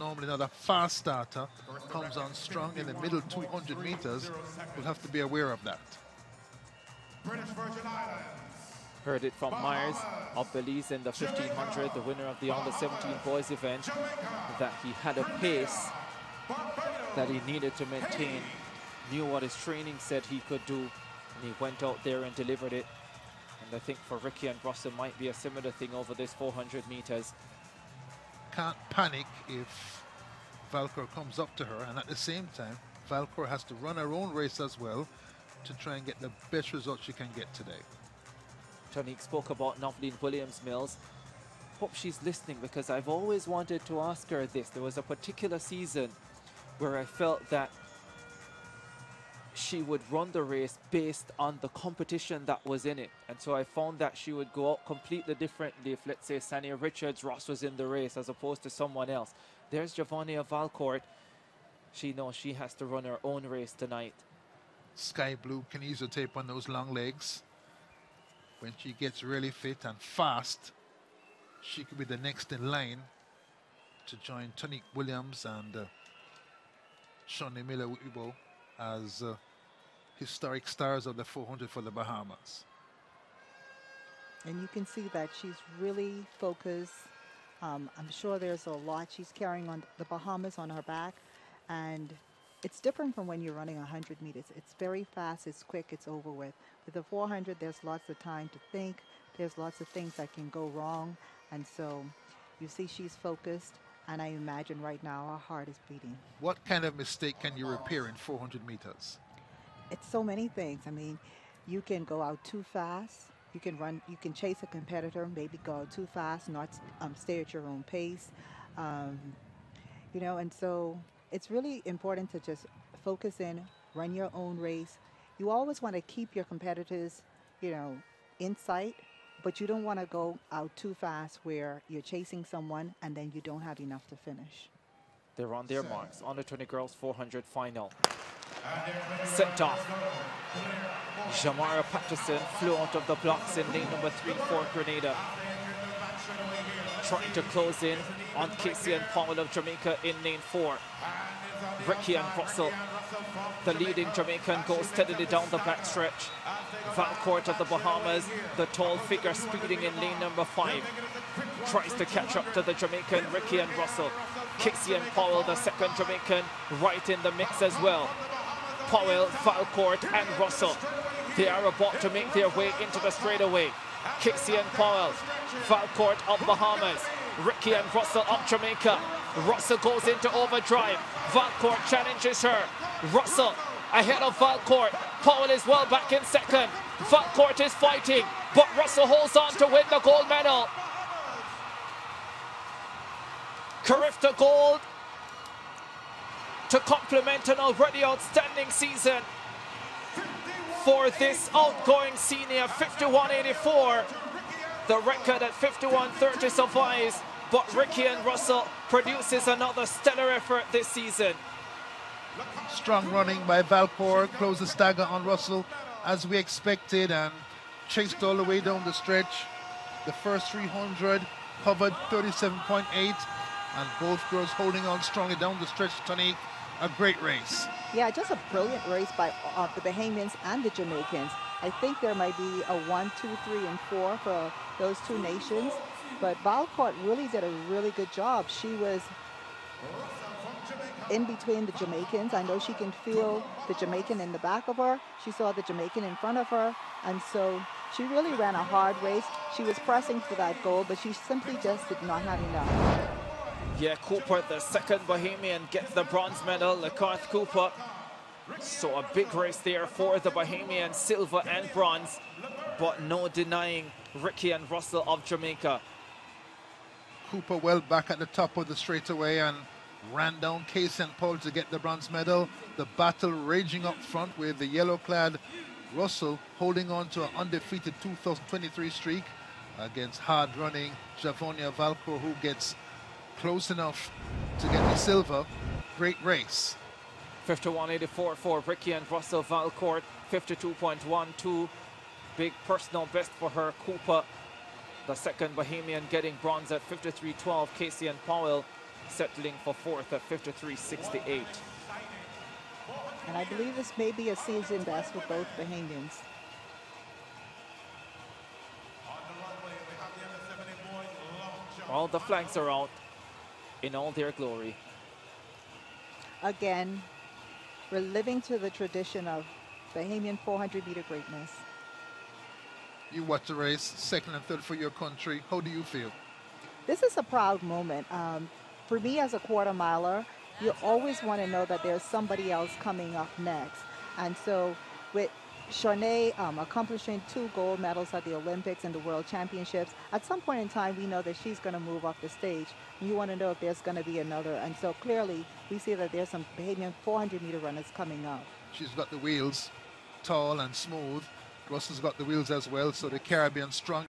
normally not a fast starter, comes on strong in the middle 200 meters, we'll have to be aware of that. British Virgin Islands. Heard it from Myers of Belize in the 1500, the winner of the under-17 boys event, that he had a pace that he needed to maintain, knew what his training said he could do, and he went out there and delivered it. And I think for Ricky and Russell might be a similar thing over this 400 meters. Can't panic if Valcourt comes up to her, and at the same time, Valcourt has to run her own race as well to try and get the best result she can get today. Tonique spoke about Noveline Williams-Mills. Hope she's listening, because I've always wanted to ask her this. There was a particular season where I felt that she would run the race based on the competition that was in it. And so I found that she would go out completely differently if, let's say, Sania Richards-Ross was in the race as opposed to someone else. There's Giovannia Valcourt. She knows she has to run her own race tonight. Sky blue kineso tape on those long legs. When she gets really fit and fast, she could be the next in line to join Tonique Williams and Shawnee Miller-Uibo as historic stars of the 400 for the Bahamas. And you can see that she's really focused. I'm sure there's a lot she's carrying on the Bahamas on her back, and it's different from when you're running 100 meters. It's very fast, it's quick, it's over with. With the 400, there's lots of time to think. There's lots of things that can go wrong. And so you see she's focused, and I imagine right now her heart is beating. What kind of mistake can you repair in 400 meters? It's so many things. I mean, you can go out too fast. You can run, you can chase a competitor, maybe go out too fast, not stay at your own pace. You know, and so it's really important to just focus in, run your own race. You always want to keep your competitors, you know, in sight, but you don't want to go out too fast where you're chasing someone and then you don't have enough to finish. They're on their marks. Under 20 girls 400 final. Sent off. Jamara Patterson flew out of the blocks in lane number 3 for Grenada. Trying to close in on Casey and Powell of Jamaica in lane 4. Ricky and Russell, the leading Jamaican, goes steadily down the backstretch. Valcourt of the Bahamas, the tall figure, speeding in lane number 5. Tries to catch up to the Jamaican Ricky and Russell. Casey and Powell, the second Jamaican, right in the mix as well. Powell, Valcourt and Russell, they are about to make their way into the straightaway. Casey and Powell, Valcourt of Bahamas, Ricky and Russell of Jamaica. Russell goes into overdrive. Valcourt challenges her. Russell ahead of Valcourt. Powell is well back in second. Valcourt is fighting, but Russell holds on to win the gold medal. CARIFTA gold to complement an already outstanding season for this outgoing senior. 51.84. The record at 51.30 survives, but Ricky and Russell produces another stellar effort this season. Strong running by Valcourt, closed the stagger on Russell as we expected and chased all the way down the stretch. The first 300 covered 37.8, and both girls holding on strongly down the stretch. Tonique, a great race. Yeah, just a brilliant race by the Bahamians and the Jamaicans. I think there might be a 1, 2, 3, and 4 for those two nations, but Valcourt really did a really good job. She was in between the Jamaicans. I know she can feel the Jamaican in the back of her. She saw the Jamaican in front of her, and so she really ran a hard race. She was pressing for that goal, but she simply just did not have enough. Yeah, Cooper, the second Bahamian, gets the bronze medal. Lacarth Cooper. So a big race there for the Bahamian, silver and bronze, but no denying Ricky and Russell of Jamaica. Cooper well back at the top of the straightaway and ran down Casey and Paul to get the bronze medal. The battle raging up front with the yellow-clad Russell holding on to an undefeated 2023 streak against hard-running Giovannia Valcourt, who gets close enough to get the silver. Great race. 51.84 for Ricky and Russell. Valcourt 52.12. Big personal best for her. Cooper, the second Bahamian, getting bronze at 53.12. Casey and Powell settling for fourth at 53.68. And I believe this may be a season best for both Bahamians. All the flags are out in all their glory. Again, we're living to the tradition of Bahamian 400-meter greatness. You watch the race, second and third for your country. How do you feel? This is a proud moment. For me as a quarter miler, you always want to know that there's somebody else coming up next. And so with Shanae accomplishing 2 gold medals at the Olympics and the World Championships, at some point in time, we know that she's going to move off the stage. You want to know if there's going to be another. And so clearly, we see that there's some Bahamian 400-meter runners coming up. She's got the wheels, tall and smooth. Russell's got the wheels as well, so the Caribbean strong.